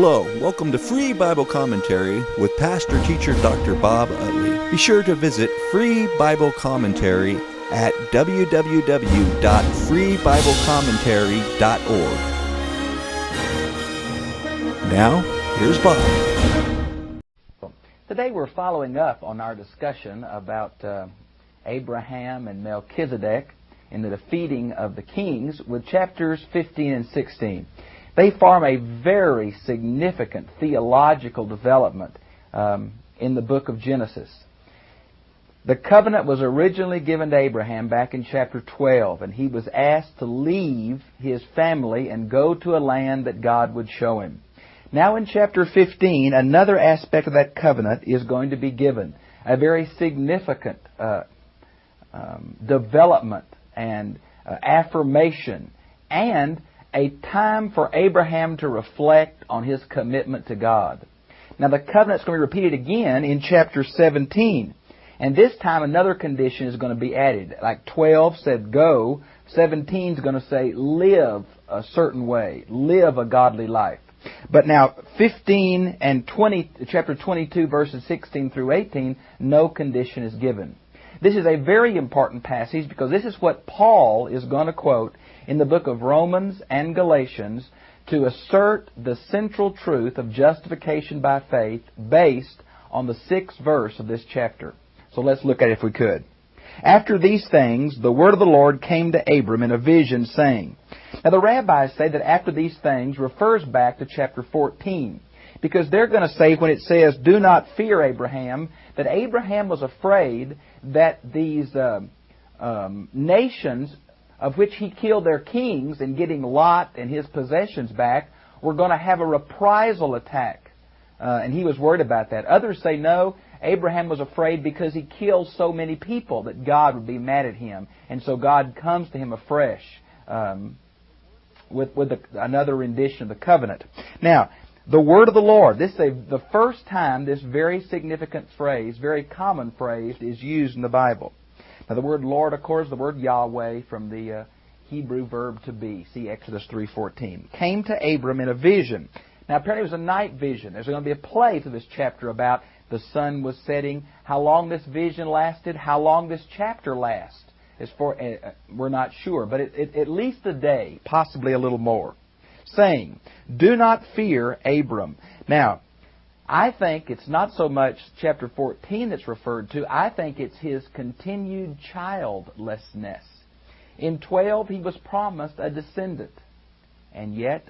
Hello, welcome to Free Bible Commentary with Pastor Teacher Dr. Bob Utley. Be sure to visit Free Bible Commentary at www.freebiblecommentary.org. Now, here's Bob. Today we're following up on our discussion about Abraham and Melchizedek in the defeating of the kings with chapters 15 and 16. They form a very significant theological development in the book of Genesis. The covenant was originally given to Abraham back in chapter 12, and he was asked to leave his family and go to a land that God would show him. Now in chapter 15, another aspect of that covenant is going to be given, a very significant development and affirmation, and a time for Abraham to reflect on his commitment to God. Now the covenant's going to be repeated again in chapter 17. And this time another condition is going to be added. Like 12 said go, 17 is going to say live a certain way, live a godly life. But now 15 and 20, chapter 22 verses 16 through 18, no condition is given. This is a very important passage because this is what Paul is going to quote in the book of Romans and Galatians to assert the central truth of justification by faith based on the 6th verse of this chapter. So let's look at it if we could. After these things, the word of the Lord came to Abram in a vision, saying. Now the rabbis say that after these things refers back to chapter 14. Because they're going to say when it says, do not fear Abraham, that Abraham was afraid that these nations of which he killed their kings and getting Lot and his possessions back were going to have a reprisal attack. And he was worried about that. Others say no, Abraham was afraid because he killed so many people that God would be mad at him. And so God comes to him afresh with another rendition of the covenant. Now, the word of the Lord. This is the first time this very significant phrase, very common phrase, is used in the Bible. Now the word Lord, of course, the word Yahweh from the Hebrew verb to be. See Exodus 3:14. Came to Abram in a vision. Now apparently it was a night vision. There's going to be a play through this chapter about the sun was setting, how long this vision lasted, how long this chapter lasts. We're not sure, but at least a day, possibly a little more. Saying, do not fear Abram. Now, I think it's not so much chapter 14 that's referred to. I think it's his continued childlessness. In 12, he was promised a descendant. And yet,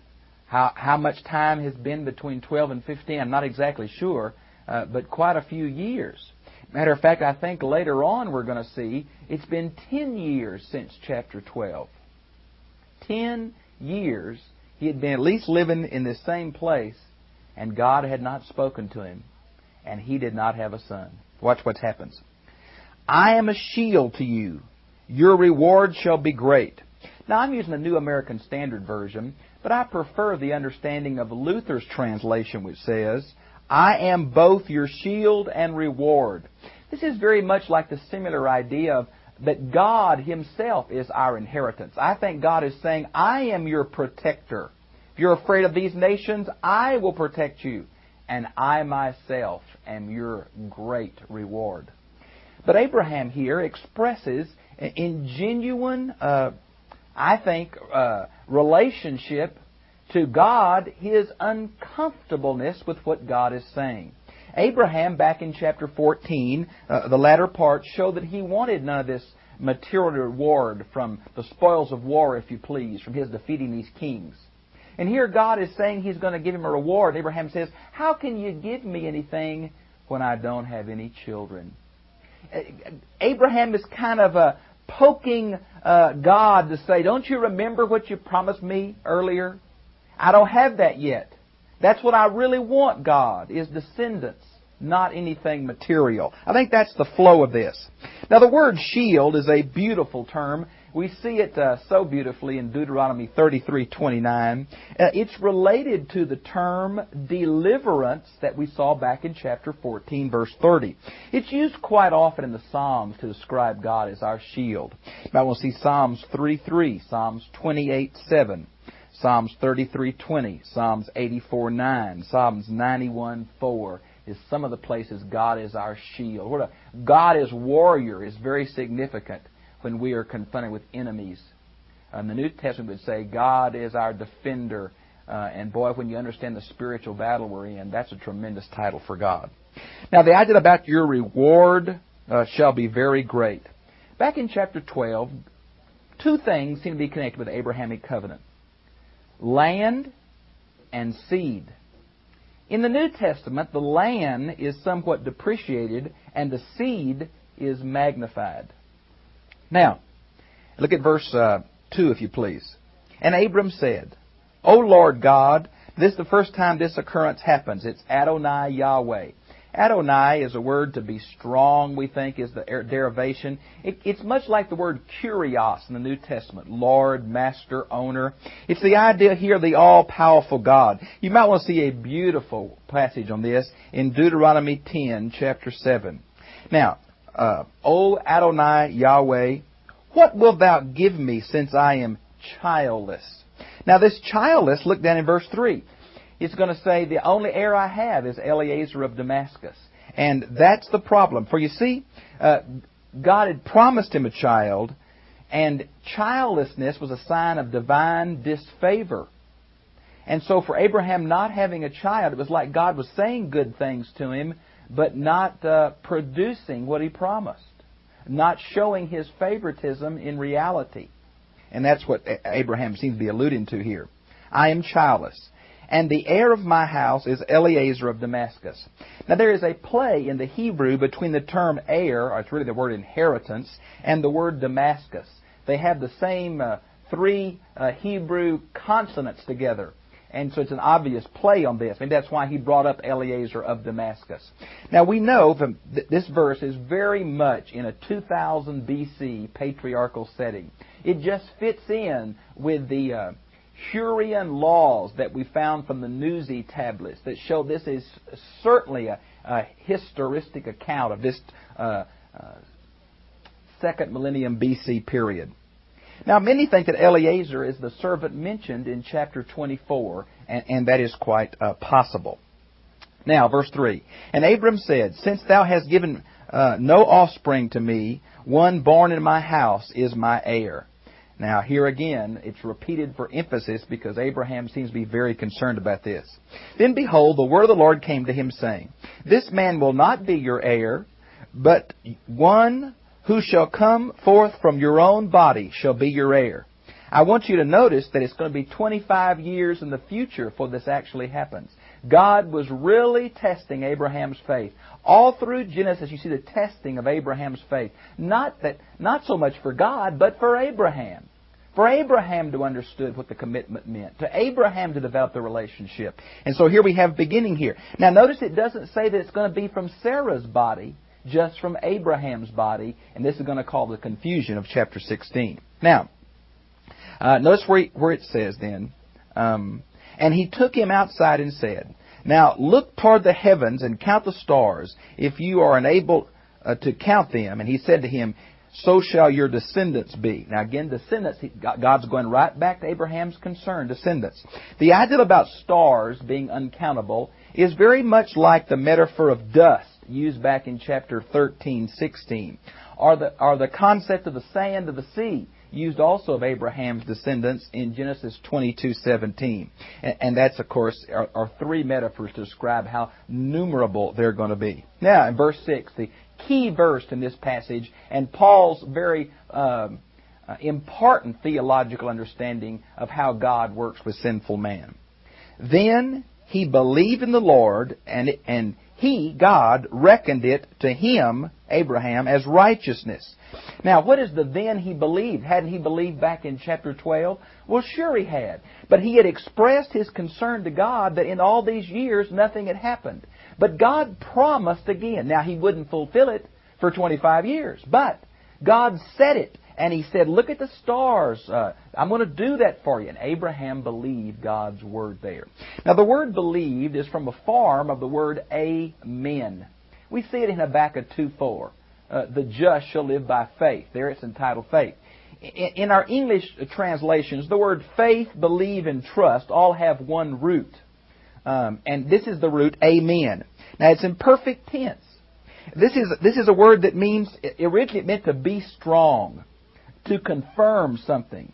how much time has been between 12 and 15, I'm not exactly sure, but quite a few years. Matter of fact, I think later on we're going to see it's been 10 years since chapter 12. 10 years he had been at least living in this same place, and God had not spoken to him, and he did not have a son. Watch what happens. I am a shield to you. Your reward shall be great. Now, I'm using the New American Standard Version, but I prefer the understanding of Luther's translation, which says, I am both your shield and reward. This is very much like the similar idea of that God Himself is our inheritance. I think God is saying, I am your protector. If you're afraid of these nations, I will protect you. And I myself am your great reward. But Abraham here expresses in genuine, relationship to God his uncomfortableness with what God is saying. Abraham, back in chapter 14, the latter part, showed that he wanted none of this material reward from the spoils of war, if you please, from his defeating these kings. And here God is saying He's going to give him a reward. Abraham says, how can you give me anything when I don't have any children? Abraham is kind of poking God to say, don't you remember what you promised me earlier? I don't have that yet. That's what I really want, God, is descendants, not anything material. I think that's the flow of this. Now, the word shield is a beautiful term. We see it so beautifully in Deuteronomy 33:29. It's related to the term deliverance that we saw back in chapter 14, verse 30. It's used quite often in the Psalms to describe God as our shield. You might want to see Psalms 3:3, Psalms 28:7. Psalms 33:20, Psalms 84:9, Psalms 91:4 is some of the places God is our shield. God as warrior is very significant when we are confronted with enemies. The New Testament would say God is our defender. And boy, when you understand the spiritual battle we're in, that's a tremendous title for God. Now, the idea about your reward shall be very great. Back in chapter 12, two things seem to be connected with the Abrahamic covenant: land and seed. In the New Testament, the land is somewhat depreciated and the seed is magnified. Now, look at verse 2, if you please. And Abram said, O Lord God, this is the first time this occurrence happens. It's Adonai Yahweh. Adonai is a word to be strong, we think, is the derivation. It's much like the word kurios in the New Testament, Lord, Master, Owner. It's the idea here of the all-powerful God. You might want to see a beautiful passage on this in Deuteronomy 10, chapter 7. Now, O Adonai Yahweh, what wilt thou give me since I am childless? Now, this childless, look down in verse 3. It's going to say, the only heir I have is Eliezer of Damascus. And that's the problem. For you see, God had promised him a child, and childlessness was a sign of divine disfavor. And so for Abraham not having a child, it was like God was saying good things to him, but not producing what he promised, not showing his favoritism in reality. And that's what Abraham seems to be alluding to here. I am childless, and the heir of my house is Eliezer of Damascus. Now there is a play in the Hebrew between the term heir, or it's really the word inheritance, and the word Damascus. They have the same three Hebrew consonants together. And so it's an obvious play on this. Maybe that's why he brought up Eliezer of Damascus. Now we know that this verse is very much in a 2000 BC patriarchal setting. It just fits in with the Hurrian laws that we found from the Nuzi tablets that show this is certainly a historicistic account of this second millennium BC period. Now, many think that Eliezer is the servant mentioned in chapter 24, and that is quite possible. Now, verse 3. And Abram said, Since thou hast given no offspring to me, one born in my house is my heir. Now, here again, it's repeated for emphasis because Abraham seems to be very concerned about this. Then, behold, the word of the Lord came to him, saying, This man will not be your heir, but one who shall come forth from your own body shall be your heir. I want you to notice that it's going to be 25 years in the future before this actually happens. God was really testing Abraham's faith. All through Genesis, you see the testing of Abraham's faith. Not so much for God, but for Abraham. For Abraham to understand what the commitment meant. To Abraham to develop the relationship. And so here we have beginning here. Now notice it doesn't say that it's going to be from Sarah's body, just from Abraham's body. And this is going to cause the confusion of chapter 16. Now, notice where it says then, and he took him outside and said, Now look toward the heavens and count the stars, if you are unable to count them. And he said to him, So shall your descendants be. Now again, descendants, God's going right back to Abraham's concern, descendants. The idea about stars being uncountable is very much like the metaphor of dust used back in chapter 13:16, or the concept of the sand of the sea, used also of Abraham's descendants in Genesis 22:17. And that's, of course, are three metaphors to describe how numerable they're going to be. Now, in verse 6, the key verse in this passage, and Paul's very important theological understanding of how God works with sinful man. Then he believed in the Lord, and he, God, reckoned it to him, Abraham, as righteousness. Now, what is the then he believed? Hadn't he believed back in chapter 12? Well, sure he had. But he had expressed his concern to God that in all these years nothing had happened. But God promised again. Now, he wouldn't fulfill it for 25 years. But God said it. And he said, look at the stars. I'm going to do that for you. And Abraham believed God's word there. Now, the word believed is from a form of the word amen. We see it in Habakkuk 2:4. The just shall live by faith. There it's entitled faith. In our English translations, the word faith, believe, and trust all have one root. And this is the root amen. Now, it's in perfect tense. This is a word that means, originally it meant to be strong, to confirm something.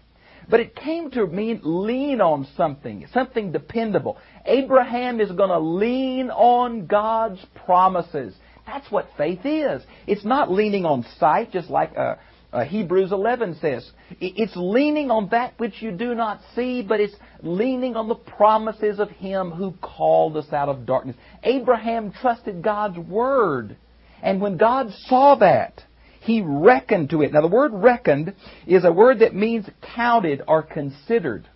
But it came to mean lean on something, something dependable. Abraham is going to lean on God's promises. That's what faith is. It's not leaning on sight, just like Hebrews 11 says. It's leaning on that which you do not see, but it's leaning on the promises of Him who called us out of darkness. Abraham trusted God's Word. And when God saw that, He reckoned to it. Now, the word reckoned is a word that means counted or considered.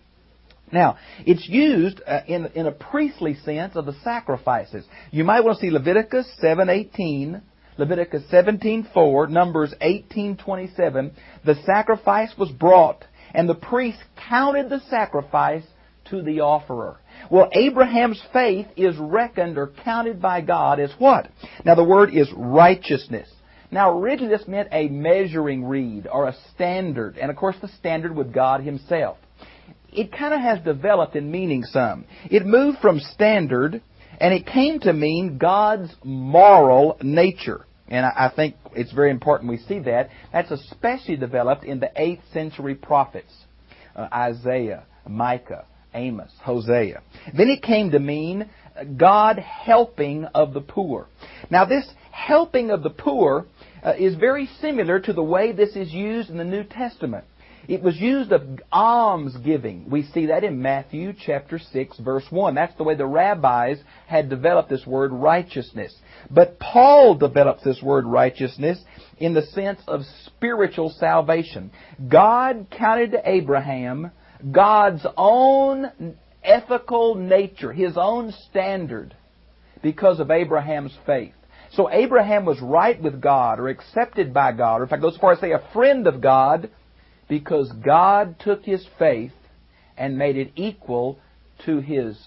Now, it's used in a priestly sense of the sacrifices. You might want to see Leviticus 7:18, Leviticus 17:4, Numbers 18:27. The sacrifice was brought, and the priest counted the sacrifice to the offerer. Well, Abraham's faith is reckoned or counted by God as what? Now, the word is righteousness. Now, originally this meant a measuring reed or a standard, and of course the standard with God Himself. It kind of has developed in meaning some. It moved from standard, and it came to mean God's moral nature. And I think it's very important we see that. That's especially developed in the 8th century prophets. Isaiah, Micah, Amos, Hosea. Then it came to mean God helping of the poor. Now, this helping of the poor is very similar to the way this is used in the New Testament. It was used of almsgiving. We see that in Matthew chapter 6, verse 1. That's the way the rabbis had developed this word righteousness. But Paul develops this word righteousness in the sense of spiritual salvation. God counted to Abraham God's own ethical nature, His own standard, because of Abraham's faith. So Abraham was right with God, or accepted by God, or if I go as far as say a friend of God, because God took his faith and made it equal to his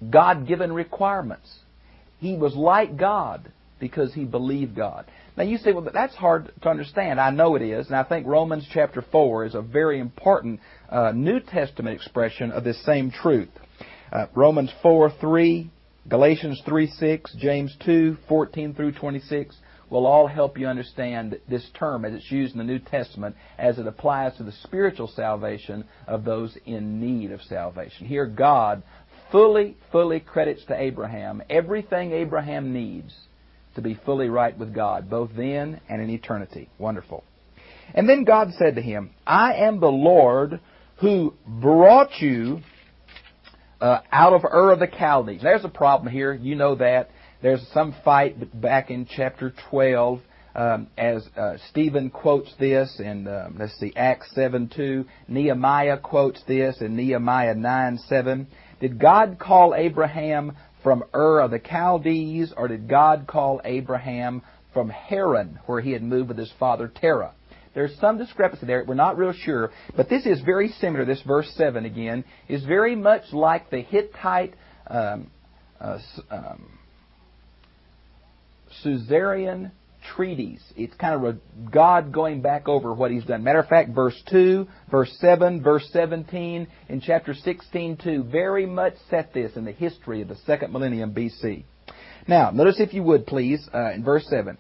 God-given requirements. He was like God because he believed God. Now you say, well, that's hard to understand. I know it is, and I think Romans chapter 4 is a very important New Testament expression of this same truth. Romans 4:3, Galatians 3:6, James 2:14 through 26 will all help you understand this term as it's used in the New Testament as it applies to the spiritual salvation of those in need of salvation. Here God fully credits to Abraham everything Abraham needs to be fully right with God, both then and in eternity. Wonderful. And then God said to him, I am the Lord who brought you out of Ur of the Chaldees. There's a problem here. You know that. There's some fight back in chapter 12 as Stephen quotes this in, Acts 7:2. Nehemiah quotes this in Nehemiah 9:7. Did God call Abraham from Ur of the Chaldees, or did God call Abraham from Haran, where he had moved with his father Terah? There's some discrepancy there. We're not real sure. But this is very similar. This verse 7 again is very much like the Hittite suzerain treaties. It's kind of a God going back over what He's done. Matter of fact, verse 2, verse 7, verse 17, in chapter 16:2 very much set this in the history of the second millennium BC. Now, notice if you would please, in verse 7,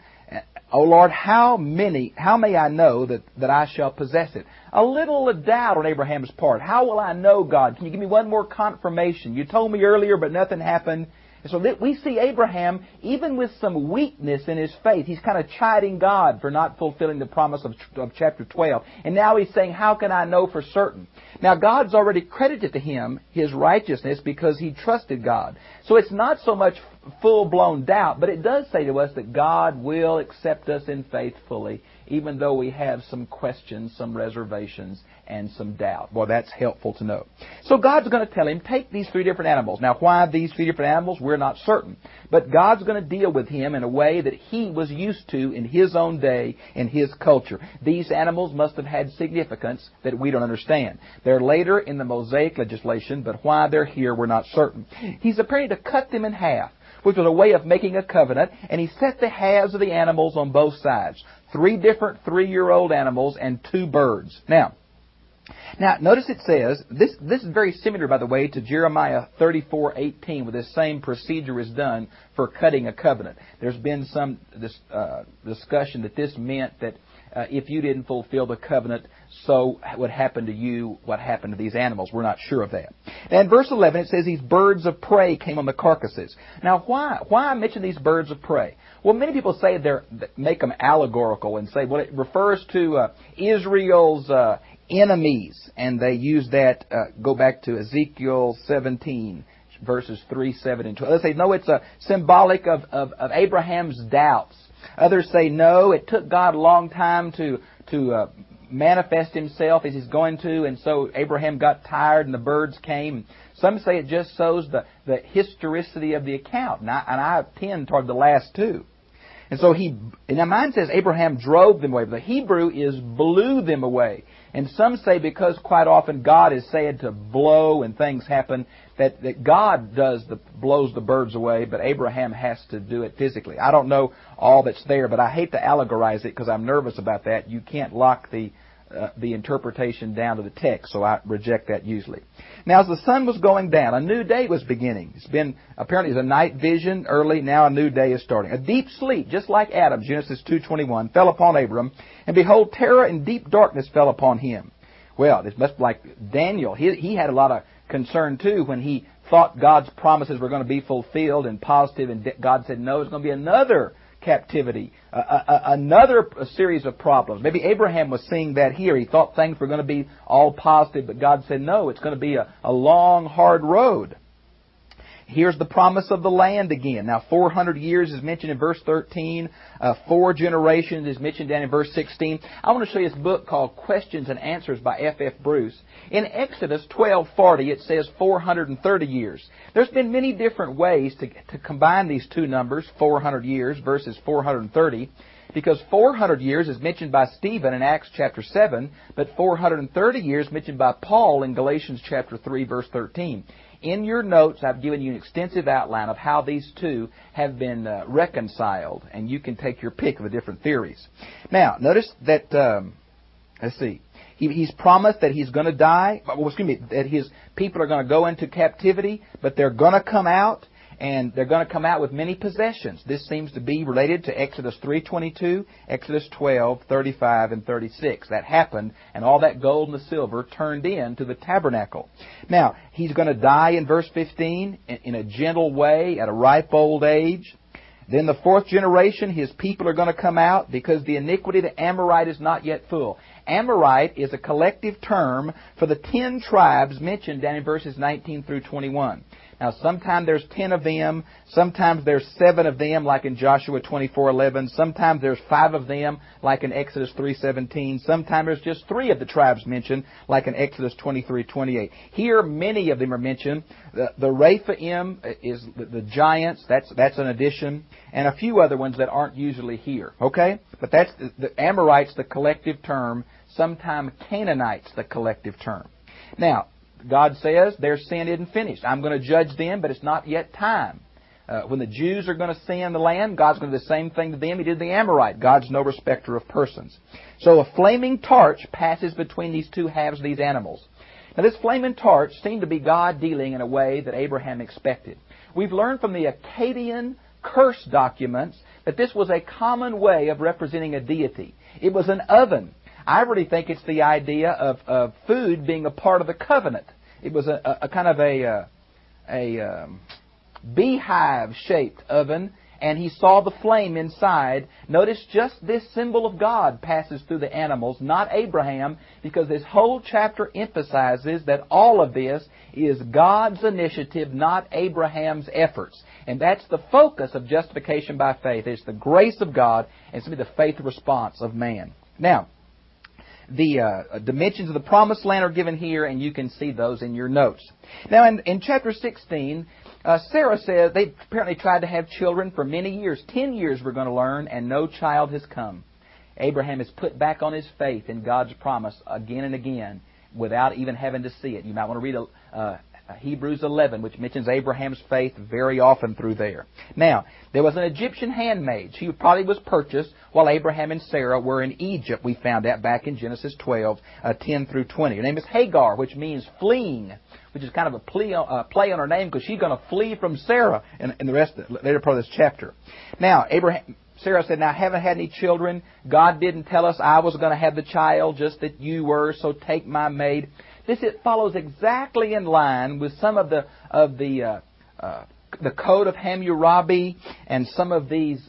O Lord, how may I know that I shall possess it? A little doubt on Abraham's part. How will I know, God? Can you give me one more confirmation? You told me earlier, but nothing happened. And so we see Abraham, even with some weakness in his faith, he's kind of chiding God for not fulfilling the promise of chapter 12. And now he's saying, how can I know for certain? Now, God's already credited to him his righteousness because he trusted God. So it's not so much full-blown doubt, but it does say to us that God will accept us in faith fully, even though we have some questions, some reservations, and some doubt. Well, that's helpful to know. So God's going to tell him, take these 3 different animals. Now, why these 3 different animals? We're not certain. But God's going to deal with him in a way that he was used to in his own day, in his culture. These animals must have had significance that we don't understand. They're later in the Mosaic legislation, but why they're here, we're not certain. He's appearing to cut them in half, which was a way of making a covenant, and he set the halves of the animals on both sides. 3 different 3-year-old animals and 2 birds. Now, notice it says, this is very similar, by the way, to Jeremiah 34:18, where this same procedure is done for cutting a covenant. There's been some discussion that this meant that if you didn't fulfill the covenant, so would happen to you what happened to these animals. We're not sure of that. And verse 11, it says these birds of prey came on the carcasses. Now, why I mention these birds of prey? Well, many people say make them allegorical and say, well, it refers to Israel's enemies, and they use that, go back to Ezekiel 17, verses 3, 7, and 12. Others say, no, it's symbolic of Abraham's doubts. Others say, no, it took God a long time to manifest himself as he's going to, and so Abraham got tired and the birds came. Some say it just shows the historicity of the account, and I tend toward the last two. And so now mine says Abraham drove them away, but the Hebrew is blew them away. And some say because quite often God is said to blow and things happen, that God blows the birds away, but Abraham has to do it physically. I don't know all that's there, but I hate to allegorize it because I'm nervous about that. You can't lock the interpretation down to the text, so I reject that usually. Now, as the sun was going down, a new day was beginning. Apparently it's a night vision early, now a new day is starting. A deep sleep, just like Adam's, Genesis 2:21, fell upon Abram, and behold, terror and deep darkness fell upon him. Well, this must be like Daniel. He had a lot of concern too when he thought God's promises were going to be fulfilled and positive, and God said, no, it's going to be another captivity, another series of problems. Maybe Abraham was seeing that here. He thought things were going to be all positive, but God said, no, it's going to be a long, hard road. Here's the promise of the land again. Now, 400 years is mentioned in verse 13. 4 generations is mentioned down in verse 16. I want to show you this book called Questions and Answers by F.F. Bruce. In Exodus 12:40, it says 430 years. There's been many different ways to combine these two numbers, 400 years versus 430, because 400 years is mentioned by Stephen in Acts chapter 7, but 430 years mentioned by Paul in Galatians chapter 3, verse 13. In your notes, I've given you an extensive outline of how these two have been reconciled, and you can take your pick of the different theories. Now, notice that, let's see, he's promised that he's going to die, that his people are going to go into captivity, but they're going to come out, and they're going to come out with many possessions. This seems to be related to Exodus 3:22, Exodus 12:35, and 36. That happened, and all that gold and the silver turned into the tabernacle. Now, he's going to die in verse 15 in a gentle way at a ripe old age. Then the 4th generation, his people are going to come out because the iniquity of the Amorite is not yet full. Amorite is a collective term for the 10 tribes mentioned down in verses 19 through 21. Now, sometimes there's 10 of them. Sometimes there's 7 of them, like in Joshua 24:11. Sometimes there's 5 of them, like in Exodus 3:17. Sometimes there's just 3 of the tribes mentioned, like in Exodus 23:28. Here, many of them are mentioned. The Rephaim is the giants. That's an addition, and a few other ones that aren't usually here. Okay, but that's the Amorites, the collective term. Sometimes Canaanites, the collective term. Now, God says their sin isn't finished. I'm going to judge them, but it's not yet time. When the Jews are going to sin the land, God's going to do the same thing to them He did to the Amorite. God's no respecter of persons. So a flaming torch passes between these two halves of these animals. Now, this flaming torch seemed to be God dealing in a way that Abraham expected. We've learned from the Akkadian curse documents that this was a common way of representing a deity. It was an oven. I really think it's the idea of food being a part of the covenant. It was a kind of a beehive-shaped oven, and he saw the flame inside. Notice just this symbol of God passes through the animals, not Abraham, because this whole chapter emphasizes that all of this is God's initiative, not Abraham's efforts. And that's the focus of justification by faith. It's the grace of God, and it's the faith response of man. Now, the dimensions of the promised land are given here, and you can see those in your notes. Now, in chapter 16, Sarah says they apparently tried to have children for many years. 10 years, we're going to learn, and no child has come. Abraham is put back on his faith in God's promise again and again without even having to see it. You might want to read Hebrews 11, which mentions Abraham's faith very often through there. Now, there was an Egyptian handmaid. She probably was purchased while Abraham and Sarah were in Egypt. We found that back in Genesis 12, 10 through 20. Her name is Hagar, which means fleeing, which is kind of a play on her name because she's going to flee from Sarah in the later part of this chapter. Now, Sarah said, now I haven't had any children. God didn't tell us I was going to have the child, just that you were, so take my maid. It follows exactly in line with some of the Code of Hammurabi and some of these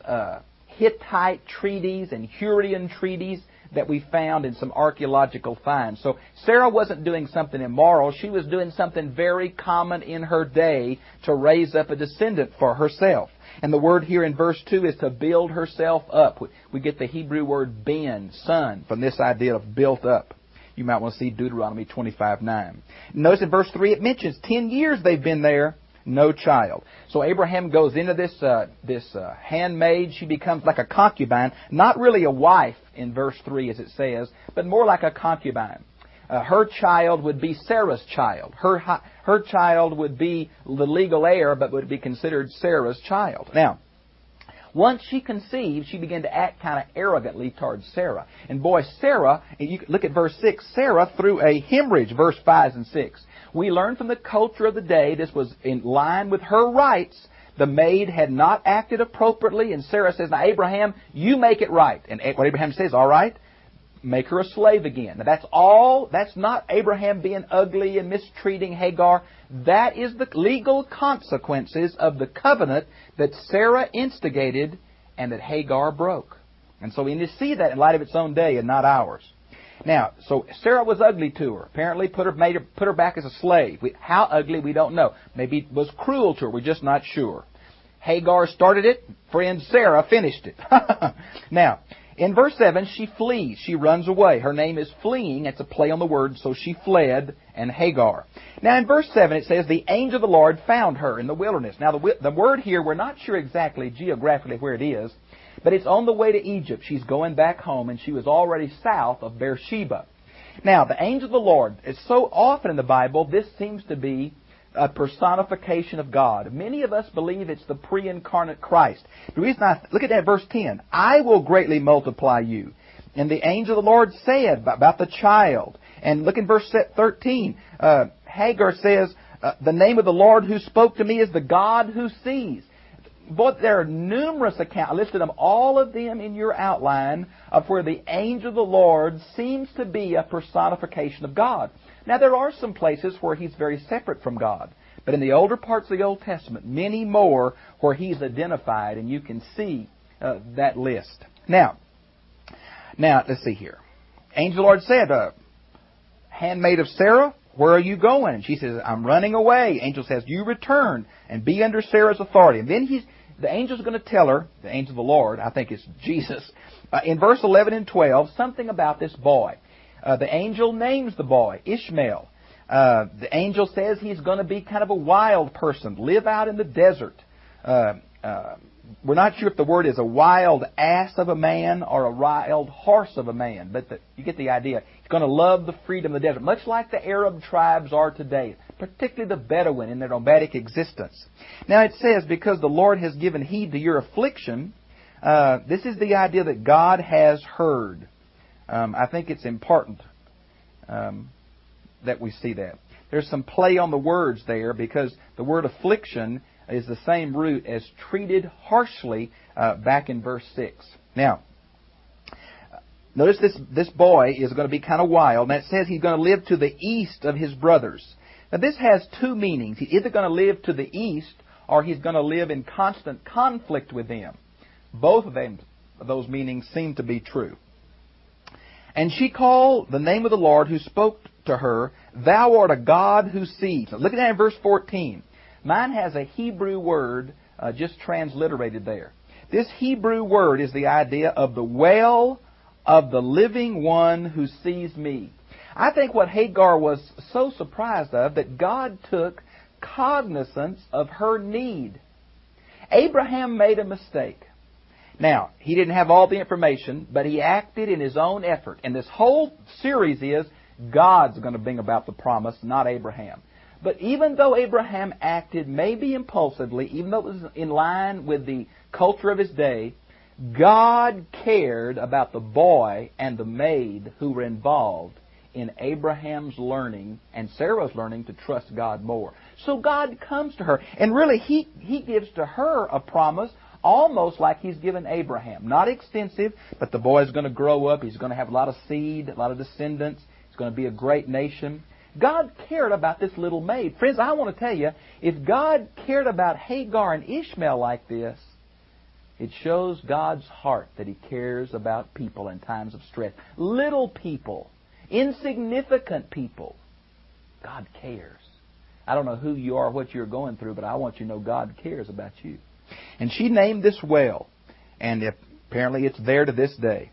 Hittite treaties and Hurrian treaties that we found in some archaeological finds. So Sarah wasn't doing something immoral. She was doing something very common in her day to raise up a descendant for herself. And the word here in verse 2 is to build herself up. We get the Hebrew word ben, son, from this idea of built up. You might want to see Deuteronomy 25:9. Notice in verse 3 it mentions 10 years they've been there, no child. So Abraham goes into this handmaid. She becomes like a concubine, not really a wife in verse 3 as it says, but more like a concubine. Her child would be Sarah's child. Her child would be the legal heir, but would be considered Sarah's child. Now, once she conceived, she began to act kind of arrogantly towards Sarah. And boy, Sarah, you look at verse 6, Sarah threw a hemorrhage, verse 5 and 6. We learn from the culture of the day, this was in line with her rights. The maid had not acted appropriately, and Sarah says, now Abraham, you make it right. And what Abraham says, all right, make her a slave again. Now that's not Abraham being ugly and mistreating Hagar. That is the legal consequences of the covenant that Sarah instigated and that Hagar broke. And so we need to see that in light of its own day and not ours. Now, so Sarah was ugly to her. Apparently put her back as a slave. How ugly, we don't know. Maybe it was cruel to her. We're just not sure. Hagar started it. Friend Sarah finished it. Now, in verse 7, she flees. She runs away. Her name is fleeing. It's a play on the word, so she fled, and Hagar. Now, in verse 7, it says, the angel of the Lord found her in the wilderness. Now, the word here, we're not sure exactly geographically where it is, but it's on the way to Egypt. She's going back home, and she was already south of Beersheba. Now, the angel of the Lord, is so often in the Bible, this seems to be a personification of God. Many of us believe it's the pre-incarnate Christ. The reason look at that verse 10. I will greatly multiply you. And the angel of the Lord said about the child. And look in verse 13. Hagar says, the name of the Lord who spoke to me is the God who sees. But there are numerous accounts. I listed them, all of them in your outline, of where the angel of the Lord seems to be a personification of God. Now, there are some places where he's very separate from God. But in the older parts of the Old Testament, many more where he's identified, and you can see that list. Now, let's see here. Angel of the Lord said, handmaid of Sarah, where are you going? And she says, I'm running away. Angel says, you return and be under Sarah's authority. And then the angel's going to tell her, the angel of the Lord, I think it's Jesus, in verse 11 and 12, something about this boy. The angel names the boy Ishmael. The angel says he's going to be kind of a wild person, live out in the desert. We're not sure if the word is a wild ass of a man or a wild horse of a man, but you get the idea. He's going to love the freedom of the desert, much like the Arab tribes are today, particularly the Bedouin in their nomadic existence. Now it says, because the Lord has given heed to your affliction, this is the idea that God has heard. I think it's important that we see that. There's some play on the words there, because the word affliction is the same root as treated harshly back in verse 6. Now, notice this boy is going to be kind of wild, and it says he's going to live to the east of his brothers. Now, this has two meanings. He's either going to live to the east, or he's going to live in constant conflict with them. Both of those meanings seem to be true. And she called the name of the Lord who spoke to her, Thou art a God who sees. Now, look at that in verse 14. Mine has a Hebrew word just transliterated there. This Hebrew word is the idea of the well of the living one who sees me. I think what Hagar was so surprised of, that God took cognizance of her need. Abraham made a mistake. Now, he didn't have all the information, but he acted in his own effort. And this whole series is God's going to bring about the promise, not Abraham. But even though Abraham acted maybe impulsively, even though it was in line with the culture of his day, God cared about the boy and the maid who were involved in Abraham's learning and Sarah's learning to trust God more. So God comes to her, and really He gives to her a promise almost like He's given Abraham. Not extensive, but the boy is going to grow up. He's going to have a lot of seed, a lot of descendants. He's going to be a great nation. God cared about this little maid. Friends, I want to tell you, if God cared about Hagar and Ishmael like this, it shows God's heart that He cares about people in times of stress. Little people, insignificant people. God cares. I don't know who you are, what you're going through, but I want you to know God cares about you. And she named this well, and apparently it's there to this day.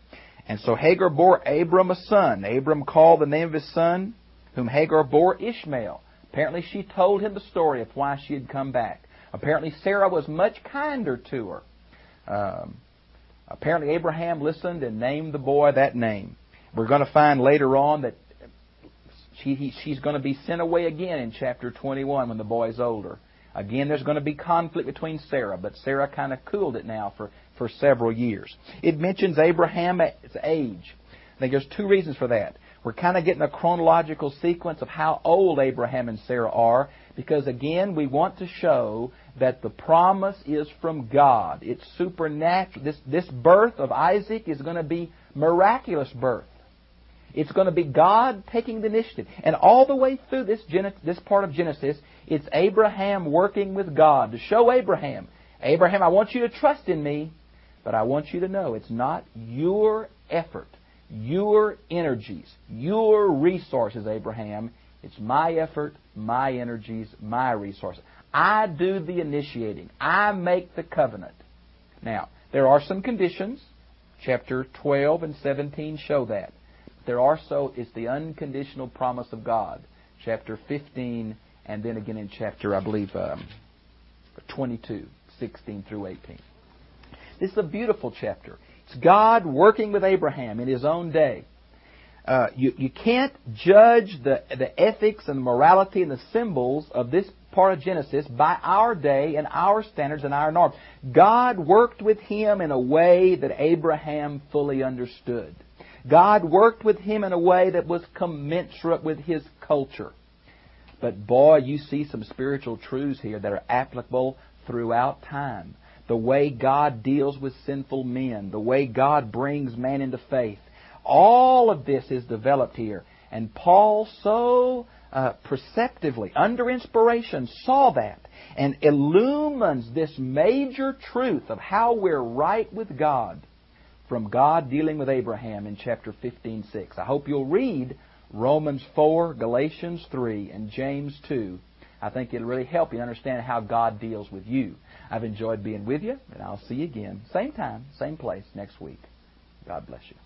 And so Hagar bore Abram a son. Abram called the name of his son, whom Hagar bore, Ishmael. Apparently she told him the story of why she had come back. Apparently Sarah was much kinder to her. Apparently Abraham listened and named the boy that name. We're going to find later on that she's going to be sent away again in chapter 21 when the boy's older. Again, there's going to be conflict between Sarah, but Sarah kind of cooled it now for several years. It mentions Abraham's age. I think there's two reasons for that. We're kind of getting a chronological sequence of how old Abraham and Sarah are, because again, we want to show that the promise is from God. It's supernatural. This birth of Isaac is going to be miraculous birth. It's going to be God taking the initiative. And all the way through this part of Genesis, it's Abraham working with God to show Abraham, I want you to trust in me, but I want you to know it's not your effort, your energies, your resources, Abraham. It's my effort, my energies, my resources. I do the initiating. I make the covenant. Now, there are some conditions. Chapter 12 and 17 show that. There also is the unconditional promise of God. Chapter 15, and then again in chapter, I believe, 22, 16 through 18. This is a beautiful chapter. It's God working with Abraham in His own day. You can't judge the ethics and morality and the symbols of this part of Genesis by our day and our standards and our norms. God worked with him in a way that Abraham fully understood. God worked with him in a way that was commensurate with his culture. But boy, you see some spiritual truths here that are applicable throughout time. The way God deals with sinful men, the way God brings man into faith. All of this is developed here. And Paul so perceptively, under inspiration, saw that and illumines this major truth of how we're right with God from God dealing with Abraham in chapter 15:6. I hope you'll read Romans 4, Galatians 3, and James 2. I think it'll really help you understand how God deals with you. I've enjoyed being with you, and I'll see you again, same time, same place, next week. God bless you.